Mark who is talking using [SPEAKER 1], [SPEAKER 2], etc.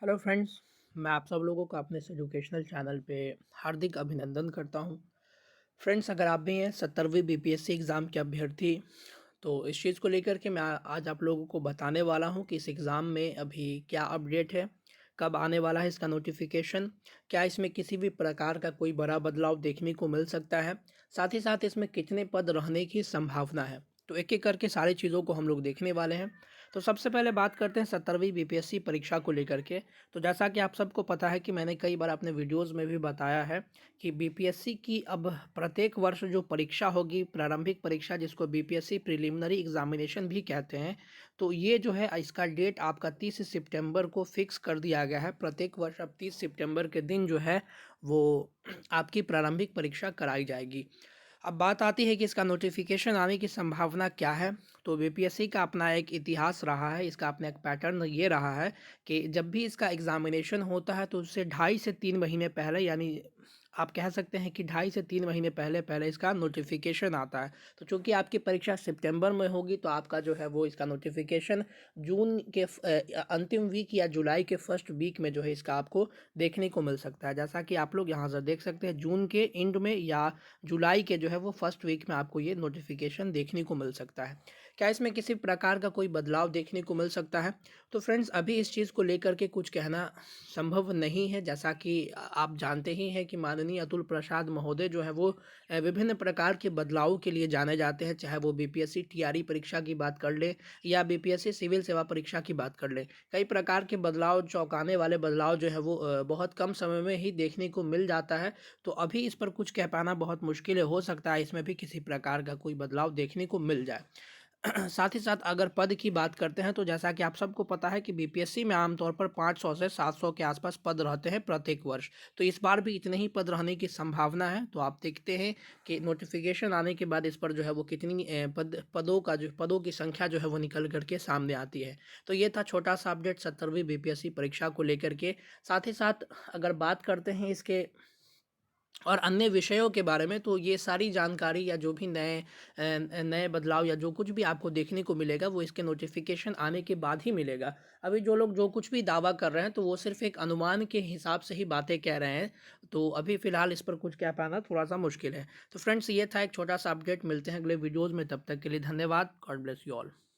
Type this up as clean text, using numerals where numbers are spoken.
[SPEAKER 1] Hello friends, मैं आप सब लोगों का अपने इस एजुकेशनल चैनल पे हार्दिक अभिनंदन करता हूं। फ्रेंड्स, अगर आप भी हैं 70वीं बीपीएससी एग्ज़ाम के अभ्यर्थी, तो इस चीज़ को लेकर के मैं आज आप लोगों को बताने वाला हूं कि इस एग्ज़ाम में अभी क्या अपडेट है, कब आने वाला है इसका नोटिफिकेशन, क्या इसमें किसी भी प्रकार का कोई बड़ा बदलाव देखने को मिल सकता है, साथ ही साथ इसमें कितने पद रहने की संभावना है। तो एक एक करके सारी चीज़ों को हम लोग देखने वाले हैं। तो सबसे पहले बात करते हैं 70वीं बीपीएससी परीक्षा को लेकर के। तो जैसा कि आप सबको पता है कि मैंने कई बार अपने वीडियोज़ में भी बताया है कि बीपीएससी की अब प्रत्येक वर्ष जो परीक्षा होगी, प्रारंभिक परीक्षा जिसको बीपीएससी प्रिलिमिनरी एग्जामिनेशन भी कहते हैं, तो ये जो है इसका डेट आपका 30 सितंबर को फिक्स कर दिया गया है। प्रत्येक वर्ष अब 30 सितंबर के दिन जो है वो आपकी प्रारंभिक परीक्षा कराई जाएगी। अब बात आती है कि इसका नोटिफिकेशन आने की संभावना क्या है। तो बीपीएससी का अपना एक इतिहास रहा है, इसका अपना एक पैटर्न ये रहा है कि जब भी इसका एग्ज़ामिनेशन होता है तो उससे 2.5 से 3 महीने पहले, यानी आप कह सकते हैं कि 2.5 से 3 महीने पहले पहले इसका नोटिफिकेशन आता है। तो चूंकि आपकी परीक्षा सितंबर में होगी तो आपका जो है वो इसका नोटिफिकेशन जून के अंतिम वीक या जुलाई के फर्स्ट वीक में जो है इसका आपको देखने को मिल सकता है। जैसा कि आप लोग यहाँ से देख सकते हैं, जून के एंड में या जुलाई के जो है वो फर्स्ट वीक में आपको ये नोटिफिकेशन देखने को मिल सकता है। क्या इसमें किसी प्रकार का कोई बदलाव देखने को मिल सकता है? तो फ्रेंड्स, अभी इस चीज़ को लेकर के कुछ कहना संभव नहीं है। जैसा कि आप जानते ही हैं कि माननीय अतुल प्रसाद महोदय जो है वो विभिन्न प्रकार के बदलावों के लिए जाने जाते हैं, चाहे वो बीपीएससी टीआरई परीक्षा की बात कर ले या बीपीएससी सिविल सेवा परीक्षा की बात कर ले। कई प्रकार के बदलाव, चौंकाने वाले बदलाव जो है वो बहुत कम समय में ही देखने को मिल जाता है। तो अभी इस पर कुछ कह पाना बहुत मुश्किल है, हो सकता है इसमें भी किसी प्रकार का कोई बदलाव देखने को मिल जाए। साथ ही साथ अगर पद की बात करते हैं तो जैसा कि आप सबको पता है कि बीपीएससी में आमतौर पर 500 से 700 के आसपास पद रहते हैं प्रत्येक वर्ष। तो इस बार भी इतने ही पद रहने की संभावना है। तो आप देखते हैं कि नोटिफिकेशन आने के बाद इस पर जो है वो कितनी पदों की संख्या जो है वो निकल करके सामने आती है। तो ये था छोटा सा अपडेट 70वीं बीपीएससी परीक्षा को लेकर के। साथ ही साथ अगर बात करते हैं इसके और अन्य विषयों के बारे में, तो ये सारी जानकारी या जो भी नए बदलाव या जो कुछ भी आपको देखने को मिलेगा वो इसके नोटिफिकेशन आने के बाद ही मिलेगा। अभी जो लोग जो कुछ भी दावा कर रहे हैं तो वो सिर्फ एक अनुमान के हिसाब से ही बातें कह रहे हैं। तो अभी फ़िलहाल इस पर कुछ कह पाना थोड़ा-सा मुश्किल है। तो फ्रेंड्स, ये था एक छोटा-सा अपडेट। मिलते हैं अगले वीडियोज़ में, तब तक के लिए धन्यवाद। God bless you all.